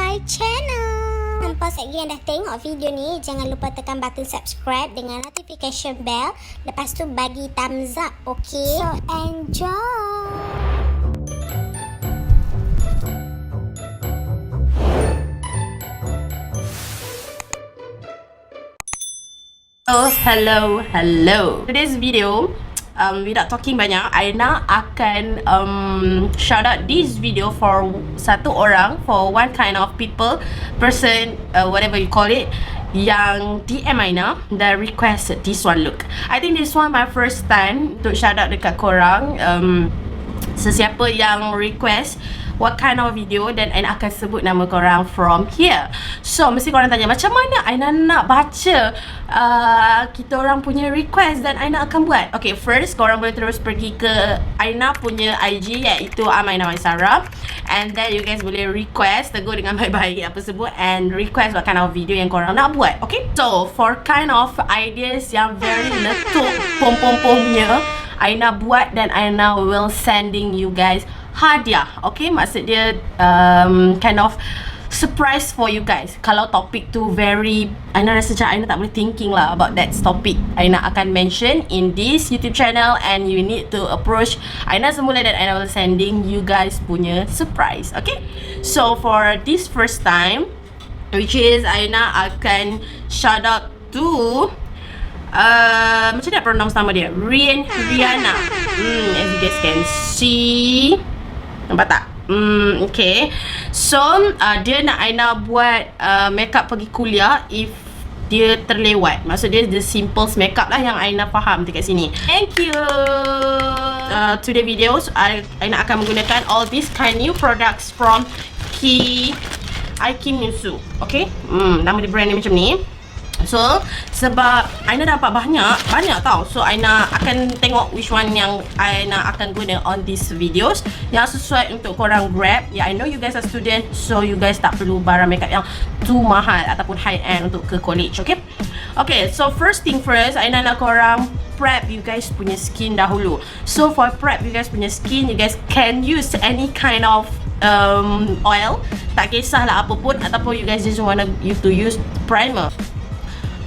my channel. Hampa lagi yang dah tengok video ni, jangan lupa tekan button subscribe dengan notification bell. Lepas tu bagi thumbs up, okay? So enjoy. Hello. Today's video, without talking banyak, Aina akan shout out this video for satu orang, for one kind of person, whatever you call it, yang DM Aina dan request this one look. I think this one my first time untuk shout out dekat korang. Sesiapa yang request what kind of video, dan Aina akan sebut nama korang from here. So mesti korang tanya, macam mana Aina nak baca kita orang punya request dan Aina akan buat. Okay, first korang boleh terus pergi ke Aina punya IG, iaitu Aina Waisara, and then you guys boleh request, tegur dengan baik-baik apa sebut, and request what kind of video yang korang nak buat. Okay, so for kind of ideas yang very letup pom-pom-pomnya, Aina buat dan Aina will sending you guys hadiah. Okay, maksud dia kind of surprise for you guys. Kalau topik tu very, Aina rasa macam Aina tak boleh thinking lah about that topic, Aina akan mention in this YouTube channel, and you need to approach Aina semula dan Aina will sending you guys punya surprise. Okay, so for this first time, which is Aina akan shout out to macam mana pronounce nama dia? Rihanna. As you guys can see, nampak tak? Okay. So dia nak Aina buat makeup pergi kuliah if dia terlewat. Maksud dia the simple makeup lah yang Aina faham dekat sini. Thank you. Today videos Aina akan menggunakan all these kind new products from Kimuse. Okay, nama dia brand ni macam ni. So sebab Aina dapat banyak tau, so Aina akan tengok which one yang Aina akan guna on these videos yang sesuai untuk korang grab. I know you guys are student, so you guys tak perlu barang makeup yang too mahal ataupun high end untuk ke college. Okay, so first thing first, Aina nak korang prep you guys punya skin dahulu. So for prep you guys punya skin, you guys can use any kind of oil, tak kisahlah apa pun, ataupun you guys just wanna to use primer.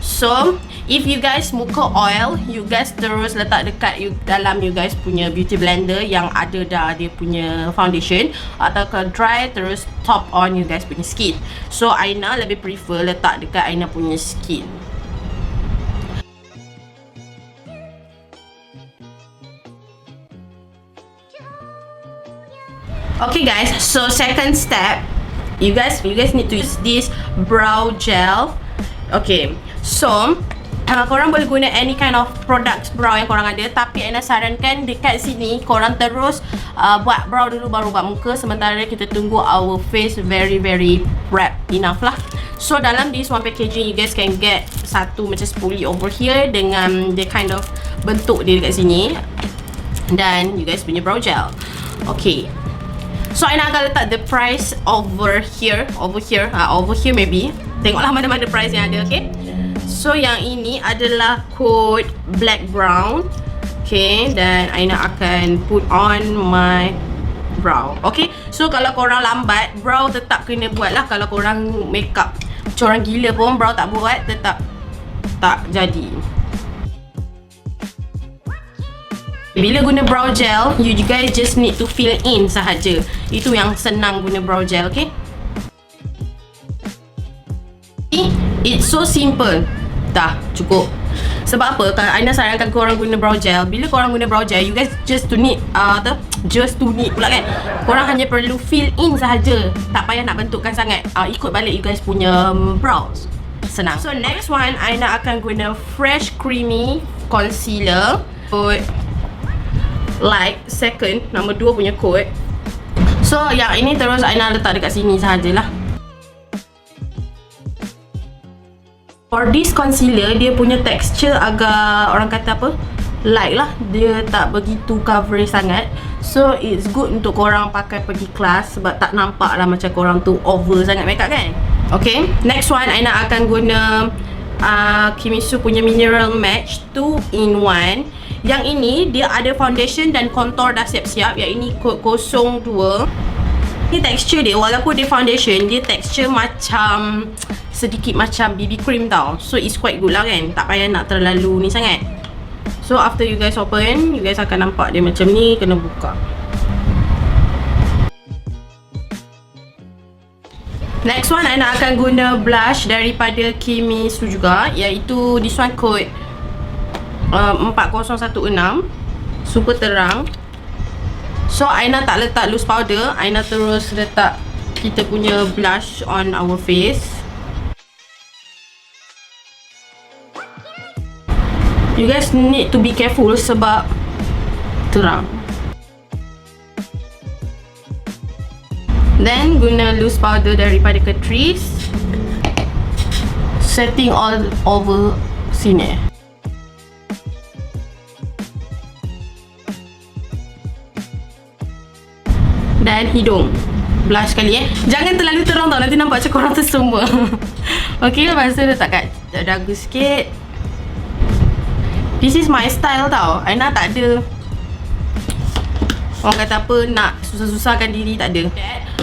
So if you guys muka oil, you guys terus letak dekat dalam you guys punya beauty blender yang ada dah dia punya foundation, atau kalau dry terus top on you guys punya skin. So Aina lebih prefer letak dekat Aina punya skin. Okay guys, so second step, you guys need to use this brow gel. Okay, so korang boleh guna any kind of product brow yang korang ada, tapi Aina sarankan dekat sini korang terus buat brow dulu baru buat muka, sementara kita tunggu our face very prep enough lah. So dalam this one packaging, you guys can get satu macam spoolie over here dengan the kind of bentuk dia dekat sini, dan you guys punya brow gel. Okay, so Aina akan letak the price over here maybe. Tengoklah mana-mana price yang ada. Okay, so yang ini adalah code black brown. Okay, dan Aina akan put on my brow. Okay, so kalau korang lambat, brow tetap kena buat lah. Kalau korang makeup macam orang gila pun, brow tak buat, tetap tak jadi. Bila guna brow gel, you guys just need to fill in sahaja. Itu yang senang guna brow gel. Okay, it's so simple. Dah cukup. Sebab apa? Kalau Aina sarankan korang guna brow gel, bila korang guna brow gel, you guys just to need pula kan, korang hanya perlu fill in sahaja, tak payah nak bentukkan sangat. Ikut balik you guys punya brows, senang. So next one, Aina akan guna fresh creamy concealer, code like second, nombor 2 punya code. So yang ini terus Aina letak dekat sini sahajalah. For this concealer, dia punya texture agak, orang kata apa, light lah. Dia tak begitu coverage sangat. So it's good untuk korang pakai pergi kelas, sebab tak nampak lah macam korang tu over sangat makeup kan. Okay, next one Aina akan guna Kimuse punya Mineral Match 2-in-1. Yang ini dia ada foundation dan contour dah siap-siap. Yang ini kod 02. Ni texture dia, walaupun dia foundation, dia texture macam sedikit macam BB cream tau. So it's quite good lah kan. Tak payah nak terlalu ni sangat. So after you guys open, you guys akan nampak dia macam ni. Kena buka. Next one, Aina akan guna blush daripada Kimuse juga, iaitu this one code 4016. Super terang. So Aina tak letak loose powder, Aina terus letak kita punya blush on our face. You guys need to be careful sebab terang. Then guna loose powder daripada Catrice, setting all over sini. Dan hidung. Blush sekali Jangan terlalu terang tau, nanti nampak macam korang tersemua. Okay, lepas tu letak kat dagu sikit. This is my style tau. Aina tak ada orang kata apa, nak susah-susahkan diri, tak ada.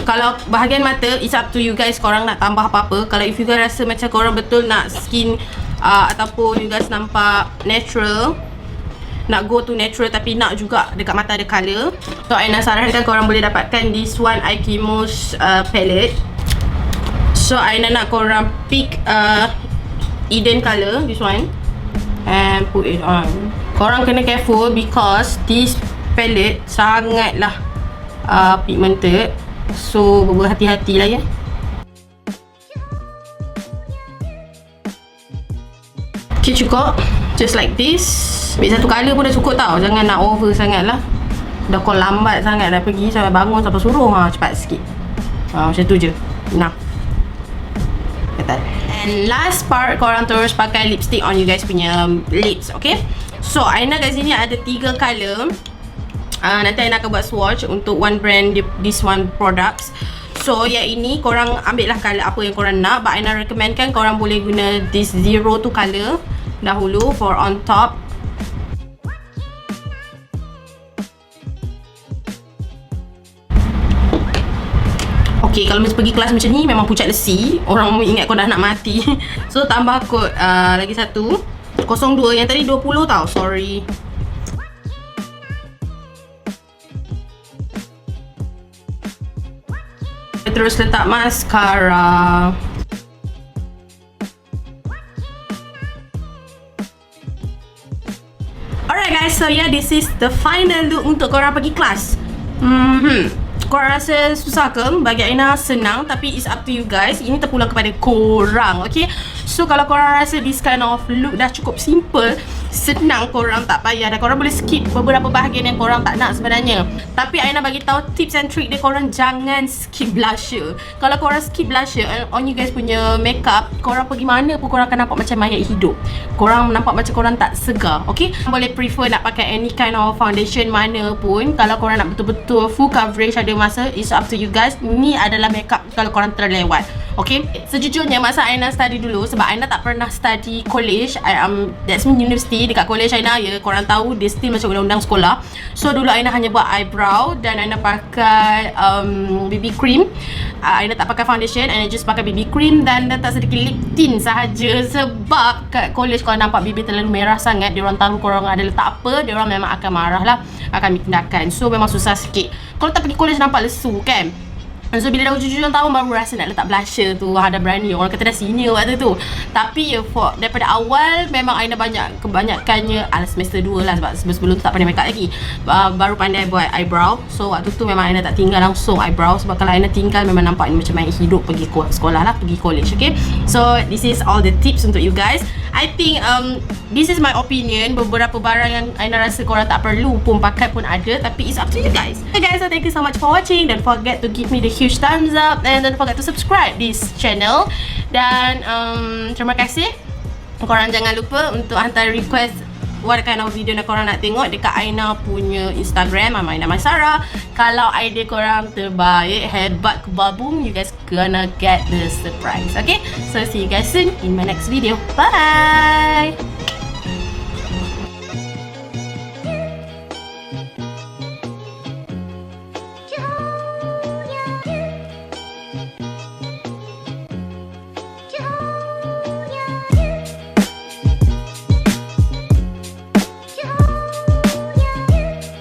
Kalau bahagian mata, it's up to you guys, korang nak tambah apa-apa. Kalau if you guys rasa macam korang betul nak skin ataupun you guys nampak natural, nak go to natural tapi nak juga dekat mata ada colour, so Aina sarankan korang boleh dapatkan this one Kimuse palette. So Aina nak korang pick Eden colour, this one, and put it on. Korang kena careful because this palette sangatlah pigmented, so berhati-hati lah ya. Okay, cukup. Just like this. Ambil satu colour pun dah cukup tau. Jangan nak over sangat lah. Dah kau lambat sangat dah pergi sampai bangun sampai suruh. Cepat sikit. Macam tu je. Nah. Ketat. And last part, korang terus pakai lipstick on you guys punya lips. Okay. So Aina kat sini ada 3 colour. Nanti Aina akan buat swatch untuk one brand, this one products. So yang ini korang ambil lah colour apa yang korang nak. But Aina recommendkan korang boleh guna this 02 colour dahulu for on top. Okay, kalau pergi kelas macam ni memang pucat lesi. Orang ingat kau dah nak mati. So tambah kod lagi satu 02, yang tadi 20 tau, sorry. Terus letak mascara. Alright guys, so yeah, this is the final look untuk korang pergi kelas. Korang rasa susah ke? Bagi Aina senang, tapi it's up to you guys. Ini terpulang kepada korang, okay? So kalau korang rasa this kind of look dah cukup simple, senang, korang tak payah dah. Korang boleh skip beberapa bahagian yang korang tak nak sebenarnya. Tapi Aina bagi tahu tips and trick dia, korang jangan skip blusher. Kalau korang skip blusher on you guys punya makeup, korang pergi mana pun korang akan nampak macam mayat hidup. Korang nampak macam korang tak segar, okay? Boleh prefer nak pakai any kind of foundation mana pun. Kalau korang nak betul-betul full coverage ada masa, it's up to you guys. Ini adalah makeup kalau korang terlewat, okay? Sejujurnya masa Aina study dulu, sebab Aina tak pernah study college, that's mean university. Dekat college Aina, ya korang tahu dia still macam undang-undang sekolah. So dulu Aina hanya buat eyebrow dan Aina pakai BB cream. Aina tak pakai foundation, Aina just pakai BB cream dan letak sedikit lip tint sahaja. Sebab kat college kalau nampak bibir terlalu merah sangat, diorang tahu korang ada letak apa, diorang memang akan marah lah, akan ambil tindakan. So memang susah sikit. Kalau tak pergi college nampak lesu kan. So bila dah hujung-hujung tahun baru rasa nak letak blusher tu, dah berani. Orang kata dah senior waktu tu. Tapi daripada awal memang Aina kebanyakannya semester 2 lah, sebab sebelum tu tak pandai makeup lagi. Baru pandai buat eyebrow. So waktu tu memang Aina tak tinggal langsung eyebrow, sebab kalau Aina tinggal memang nampak ni macam main hidup pergi sekolah lah, pergi college, okay? So this is all the tips untuk you guys. I think this is my opinion. Beberapa barang yang Aina rasa korang tak perlu pun pakai pun ada, tapi it's up to you guys. Okay guys, so thank you so much for watching. Don't forget to give me the huge thumbs up and don't forget to subscribe this channel. Dan terima kasih. Korang jangan lupa untuk hantar request what kind of video yang korang nak tengok dekat Aina punya Instagram, Aina Maisara. Kalau idea korang terbaik, hebat, kebabung, you guys gonna get the surprise, okay? So see you guys soon in my next video. Bye!